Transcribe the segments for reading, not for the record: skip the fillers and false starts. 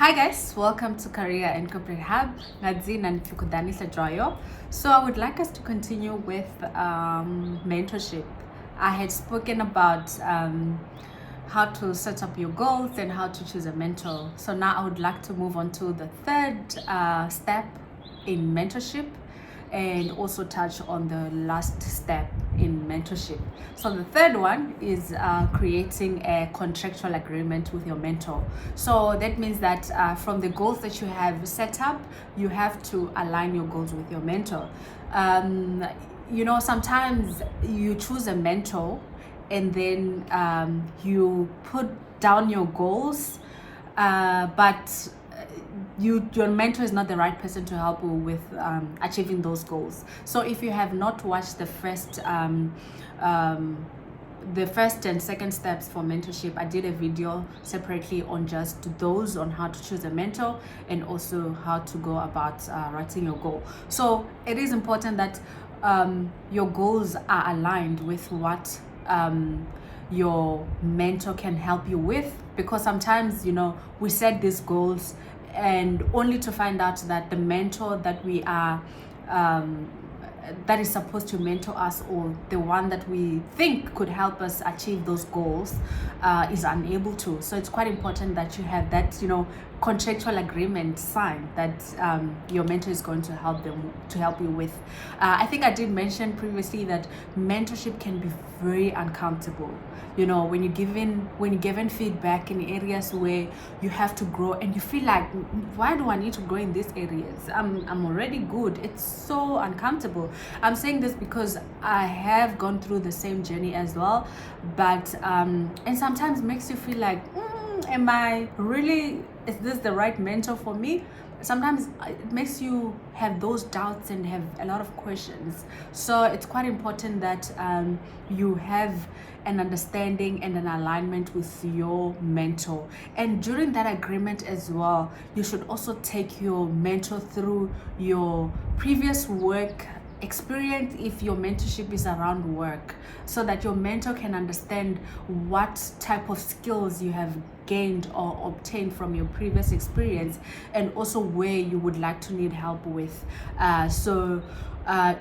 Hi guys, welcome to Career and Corporate Hub. Ngadzina Nifikudanisa Joyo. So I would like us to continue with mentorship. I had spoken about how to set up your goals and how to choose a mentor. So now I would like to move on to the third step in mentorship, and also touch on the last step in mentorship. So the third one is creating a contractual agreement with your mentor. So that means that from the goals that you have set up, you have to align your goals with your mentor. Sometimes you choose a mentor and then you put down your goals, but your mentor is not the right person to help you with achieving those goals. So if you have not watched the first and second steps for mentorship, I did a video separately on just those, on how to choose a mentor and also how to go about writing your goal. So it is important that your goals are aligned with what your mentor can help you with, because sometimes we set these goals and only to find out that the mentor that we are that is supposed to mentor us, or the one that we think could help us achieve those goals, is unable to. So it's quite important that you have that contractual agreement signed that your mentor is going to help you with. I think I did mention previously that mentorship can be very uncomfortable. When you're given feedback in areas where you have to grow and you feel like, why do I need to grow in these areas? I'm already good. It's so uncomfortable. I'm saying this because I have gone through the same journey as well, but and sometimes makes you feel like, is this the right mentor for me? Sometimes it makes you have those doubts and have a lot of questions. So it's quite important that you have an understanding and an alignment with your mentor. And during that agreement as well, you should also take your mentor through your previous work experience, if your mentorship is around work, so that your mentor can understand what type of skills you have gained or obtained from your previous experience, and also where you would like to need help with.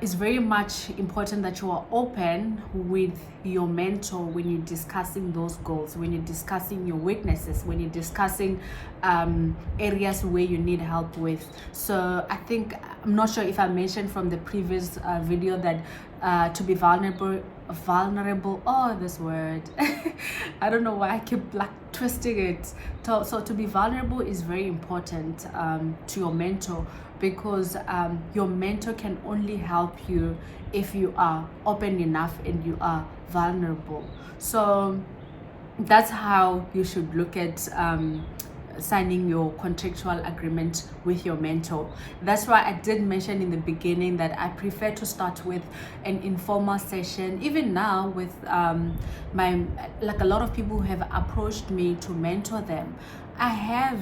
It's very much important that you are open with your mentor when you're discussing those goals, when you're discussing your weaknesses, when you're discussing areas where you need help with. So I think, I'm not sure if I mentioned from the previous video that to be vulnerable, oh, this word, I don't know why I keep twisting it. So to be vulnerable is very important to your mentor, because your mentor can only help you if you are open enough and you are vulnerable. So that's how you should look at signing your contractual agreement with your mentor. That's why I did mention in the beginning that I prefer to start with an informal session. Even now with a lot of people who have approached me to mentor them, I have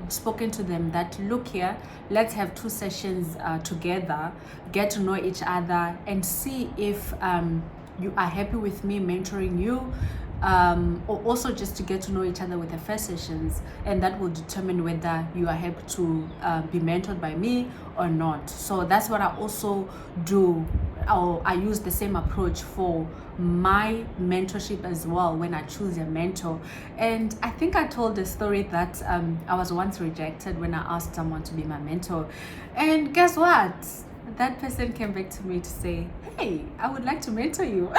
spoken to them that, look here, let's have 2 sessions together, get to know each other and see if you are happy with me mentoring you, or also just to get to know each other with the first sessions, and that will determine whether you are happy to be mentored by me or not. So that's what I also do, or I use the same approach for my mentorship as well when I choose a mentor. And I think I told the story that I was once rejected when I asked someone to be my mentor, and guess what? That person came back to me to say, hey, I would like to mentor you.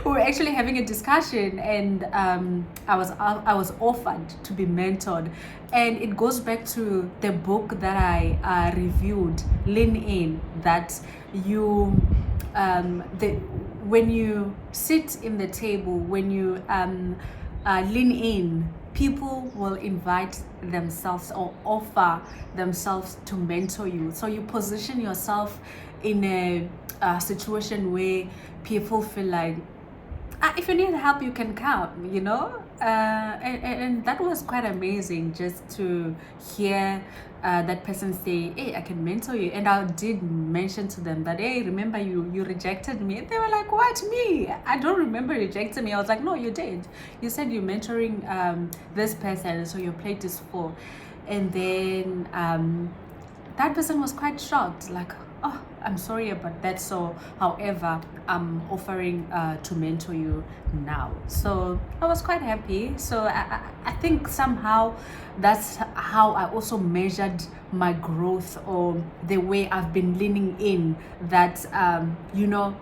We were actually having a discussion, and I was offered to be mentored. And it goes back to the book that I reviewed, Lean In, that when you sit in the table, when you lean in, people will invite themselves or offer themselves to mentor you. So you position yourself in a situation where people feel like, if you need help, you can come, and that was quite amazing just to hear that person say, hey, I can mentor you. And I did mention to them that, hey, remember you rejected me. And they were like, what, me? I don't remember rejecting me. I was like, no, you did. You said you're mentoring this person, so your plate is full. And then that person was quite shocked, like, oh, I'm sorry about that. So however, I'm offering to mentor you now. So I was quite happy. So I think somehow that's how I also measured my growth, or the way I've been leaning in, that you know,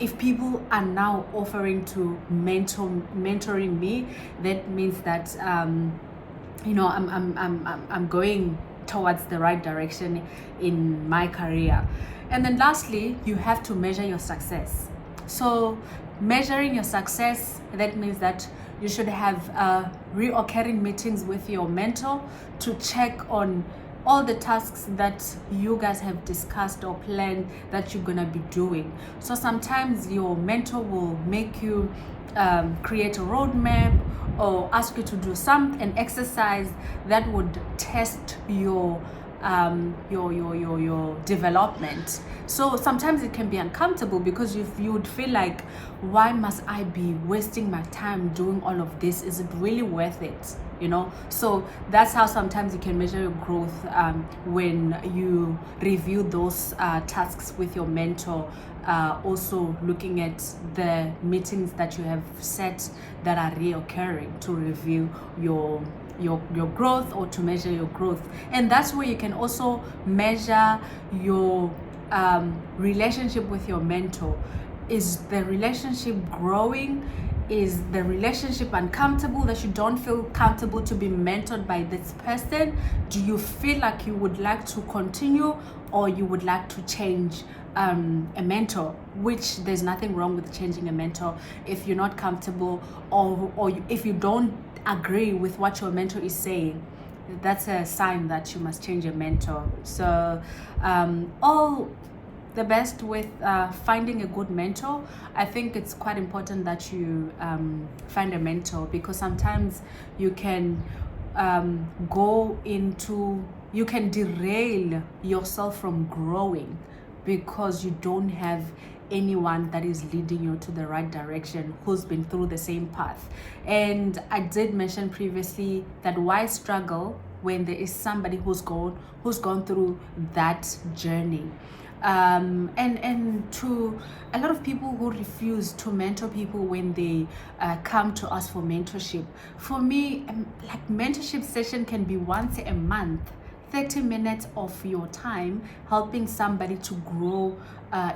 if people are now offering to mentoring me, that means that you know, I'm going towards the right direction in my career. And then lastly, you have to measure your success. So measuring your success, that means that you should have reoccurring meetings with your mentor to check on all the tasks that you guys have discussed or planned that you're gonna be doing. So sometimes your mentor will make you create a roadmap, or ask you to do an exercise that would test your development. So sometimes it can be uncomfortable, because you would feel like, why must I be wasting my time doing all of this? Is it really worth it? You know, so that's how sometimes you can measure your growth, when you review those tasks with your mentor. Also looking at the meetings that you have set that are reoccurring, to review your growth, or to measure your growth. And that's where you can also measure your relationship with your mentor. Is the relationship growing? Is the relationship uncomfortable, that you don't feel comfortable to be mentored by this person? Do you feel like you would like to continue, or you would like to change a mentor? Which there's nothing wrong with changing a mentor if you're not comfortable, or if you don't agree with what your mentor is saying. That's a sign that you must change your mentor. So all the best with finding a good mentor. I think it's quite important that you find a mentor, because sometimes you can you can derail yourself from growing, because you don't have anyone that is leading you to the right direction, who's been through the same path. And I did mention previously that why struggle when there is somebody who's gone through that journey. And to a lot of people who refuse to mentor people when they come to us for mentorship, for me, like, mentorship session can be once a month, 30 minutes of your time, helping somebody to grow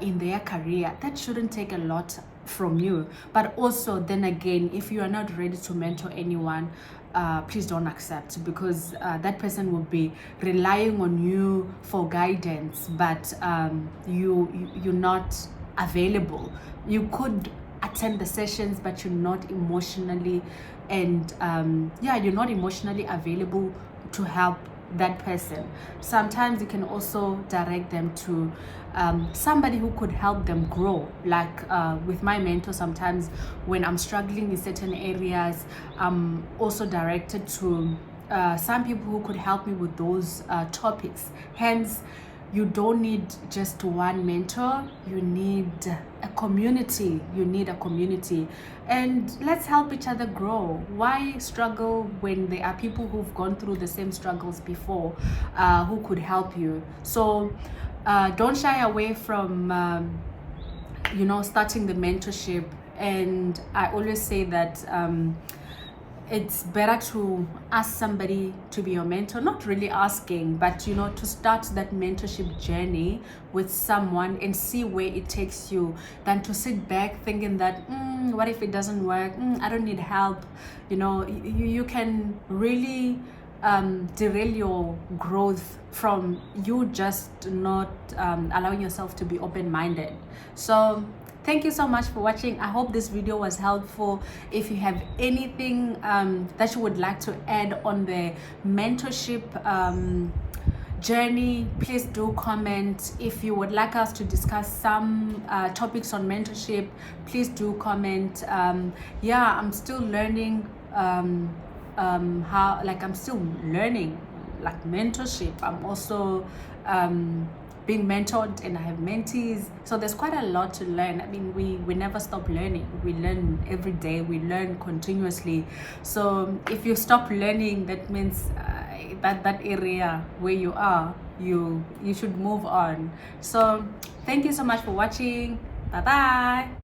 in their career. That shouldn't take a lot from you. But also, then again, if you are not ready to mentor anyone, please don't accept, because that person will be relying on you for guidance, but you're not available. You could attend the sessions, but you're not emotionally you're not emotionally available to help that person. Sometimes you can also direct them to somebody who could help them grow. Like with my mentor, sometimes when I'm struggling in certain areas, I'm also directed to some people who could help me with those topics. Hence, you don't need just one mentor, you need a community. And let's help each other grow. Why struggle when there are people who've gone through the same struggles before, who could help you? So don't shy away from starting the mentorship. And I always say that it's better to ask somebody to be your mentor, not really asking, but to start that mentorship journey with someone and see where it takes you, than to sit back thinking that what if it doesn't work, I don't need help. You can really derail your growth from you just not allowing yourself to be open-minded. So thank you so much for watching. I hope this video was helpful. If you have anything that you would like to add on the mentorship journey, please do comment. If you would like us to discuss some topics on mentorship, please do comment. I'm still learning how, like, I'm still learning, like mentorship. I'm also being mentored, and I have mentees, so there's quite a lot to learn. I mean, we never stop learning. We learn every day, we learn continuously. So if you stop learning, that means that area where you are, you should move on. So thank you so much for watching. Bye bye.